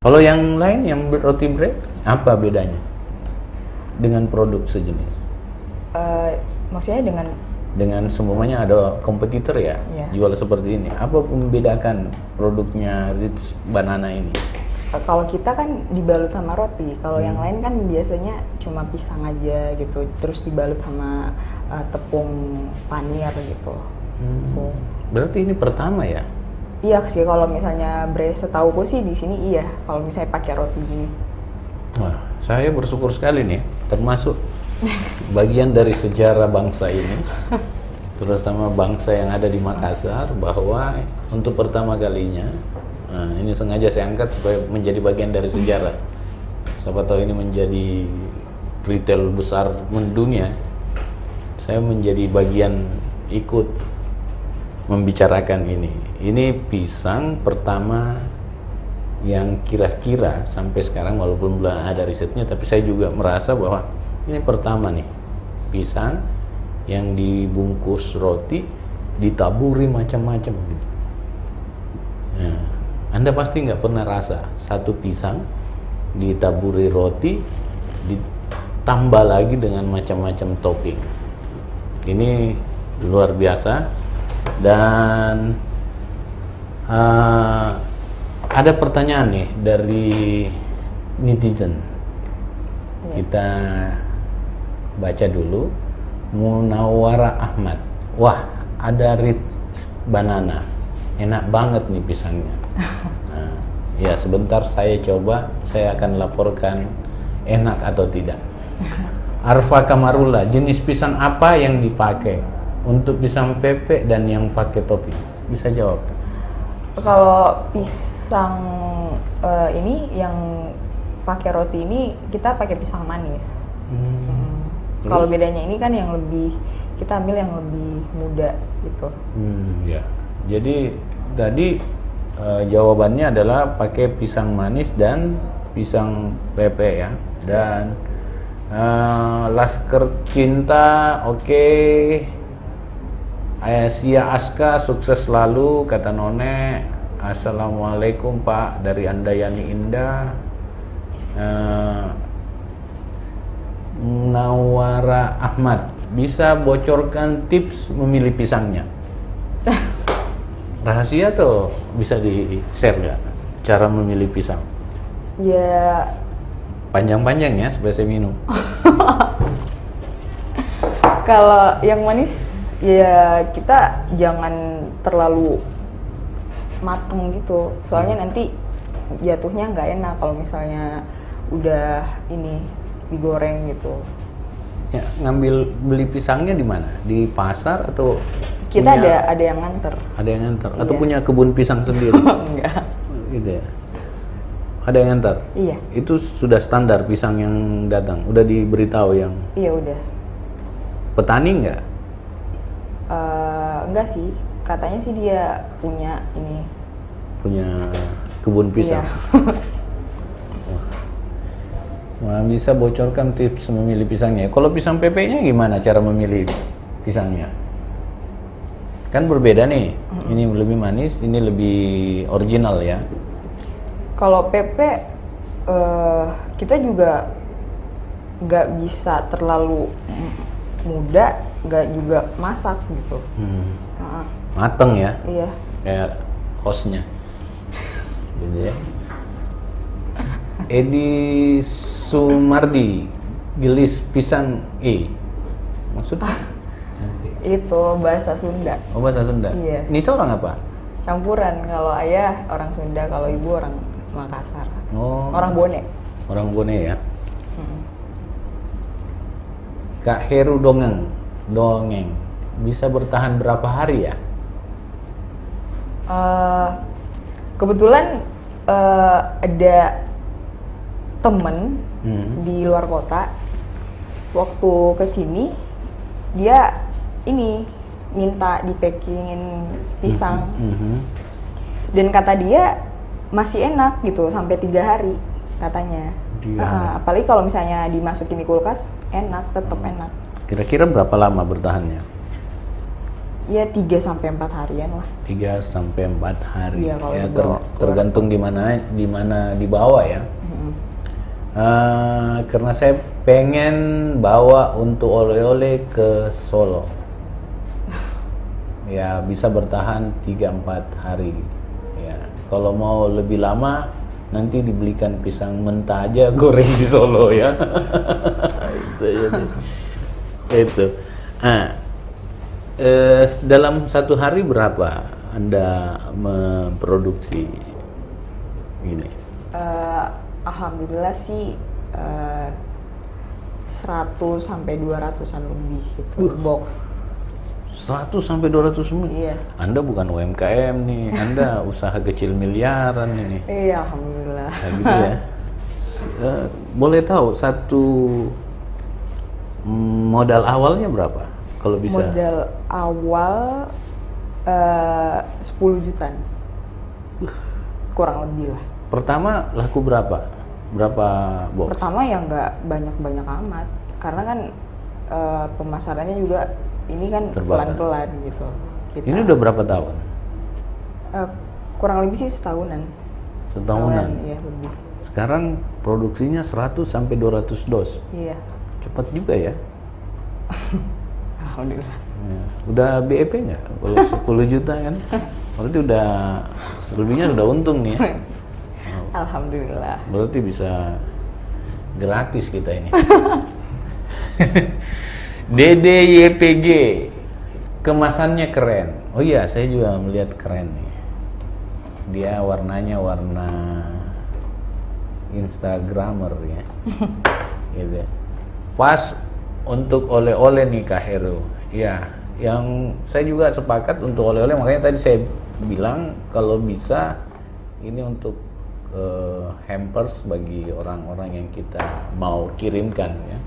Kalau yang lain, yang roti bread, apa bedanya dengan produk sejenis? Maksudnya Dengan semuanya ada kompetitor ya, Iya. jual seperti ini. Apa membedakan produknya Rich Banana ini? kalau kita kan dibalut sama roti, kalau yang lain kan biasanya cuma pisang aja gitu, terus dibalut sama tepung panir gitu. So, Berarti ini pertama ya? iya sih kalau misalnya setauku sih di sini iya, kalau misalnya pakai roti gini. Wah, saya bersyukur sekali nih, termasuk bagian dari sejarah bangsa ini, terutama bangsa yang ada di Makassar, bahwa untuk pertama kalinya, ini sengaja saya angkat supaya menjadi bagian dari sejarah. Siapa tahu ini menjadi retail besar mendunia. Saya menjadi bagian ikut membicarakan ini. Ini pisang pertama yang kira-kira sampai sekarang, walaupun belum ada risetnya, tapi saya juga merasa bahwa ini pertama nih pisang yang dibungkus roti ditaburi macam-macam gitu. Nah, Anda pasti nggak pernah rasa satu pisang ditaburi roti ditambah lagi dengan macam-macam topping. Ini luar biasa. Dan ada pertanyaan nih dari netizen. Kita baca dulu. Munawara Ahmad, wah ada Rich Banana, enak banget nih pisangnya. Nah, ya sebentar saya coba, saya akan laporkan enak atau tidak. Arfa Kamarula, jenis pisang apa yang dipakai untuk pisang pepek dan yang pakai topping? Bisa jawab? Kalau pisang ini yang pakai roti ini kita pakai pisang manis. Kalau bedanya ini kan yang lebih, kita ambil yang lebih muda gitu. Ya. Jadi tadi jawabannya adalah pakai pisang manis dan pisang pepek ya. Dan Laskar Cinta, oke. Asia Aska, sukses selalu, kata None. Assalamualaikum Pak, dari Andayani Indah. Nawara Ahmad, bisa bocorkan tips memilih pisangnya? Rahasia tuh, bisa di-share nggak cara memilih pisang? Ya Panjang-panjang ya, supaya saya minum. kalau yang manis ya kita jangan terlalu mateng gitu, soalnya nanti jatuhnya nggak enak kalau misalnya udah ini digoreng gitu. Ya, beli pisangnya di mana? Di pasar atau Kita punya- ada yang nganter. ada yang ngantar atau Iya. punya kebun pisang sendiri? Enggak. Gitu ya. Ada yang ngantar? Iya. Itu sudah standar pisang yang datang. Udah diberitahu yang Iya udah. petani nggak? Enggak sih, katanya sih dia punya ini. Punya kebun pisang. Iya. Nah, bisa bocorkan tips memilih pisangnya. Kalau pisang pepeknya gimana cara memilih pisangnya? Kan berbeda nih. Ini lebih manis, ini lebih original ya. Kalau pepek kita juga nggak bisa terlalu muda, nggak juga masak gitu. Heeh. Mateng ya, Iya. kayak hostnya. Gitu ya. Edi Sumardi, gelis pisang maksudnya? Itu bahasa Sunda. Oh, bahasa Sunda. Iya. Ini seorang apa? Campuran, kalau ayah orang Sunda, kalau ibu orang Makassar. Oh, Orang Bone. orang Bone ya. Kak Heru dongeng, bisa bertahan berapa hari ya? Kebetulan ada temen di luar kota, waktu kesini dia ini minta di packingin pisang, dan kata dia masih enak gitu sampai 3 hari katanya. Apalagi kalau misalnya dimasukin di kulkas enak, tetap enak. Kira-kira berapa lama bertahannya? Ya 3-4 harian lah. 3-4 hari. Iya, kalau Ya, dibawa tergantung di mana dibawa ya. Karena saya pengen bawa untuk oleh-oleh ke Solo. Ya bisa bertahan 3-4 hari. Ya kalau mau lebih lama nanti dibelikan pisang mentah aja goreng di Solo ya. Itu. Dalam satu hari berapa Anda memproduksi ini? Alhamdulillah sih 100-200an lebih gitu box. 100-200 semua? Iya. Anda bukan UMKM nih, Anda usaha kecil miliaran ini. Iya, alhamdulillah. Nah, gitu ya. Boleh tahu satu modal awalnya berapa? Kalau bisa. Modal awal 10 jutaan. Kurang lebih lah. Pertama laku berapa? Berapa box? Pertama ya nggak banyak-banyak amat. Karena kan pemasarannya juga ini kan Terbatas. pelan-pelan gitu. Ini udah berapa tahun? Kurang lebih sih setahunan. Setahunan. Iya, lebih. Sekarang produksinya 100-200 dos. Iya. Cepat juga ya. Alhamdulillah. Ya. Udah BEP nggak? Kalau 10 juta kan? Berarti udah selebihnya udah untung nih ya. Alhamdulillah. Berarti bisa gratis kita ini. DDYPG kemasannya keren. Oh iya, saya juga melihat keren nih. Dia warnanya warna Instagramer ya. Gitu. Pas untuk oleh-oleh nih Kak Heru. Ya, yang saya juga sepakat untuk oleh-oleh, makanya tadi saya bilang kalau bisa ini untuk hampers bagi orang-orang yang kita mau kirimkan ya.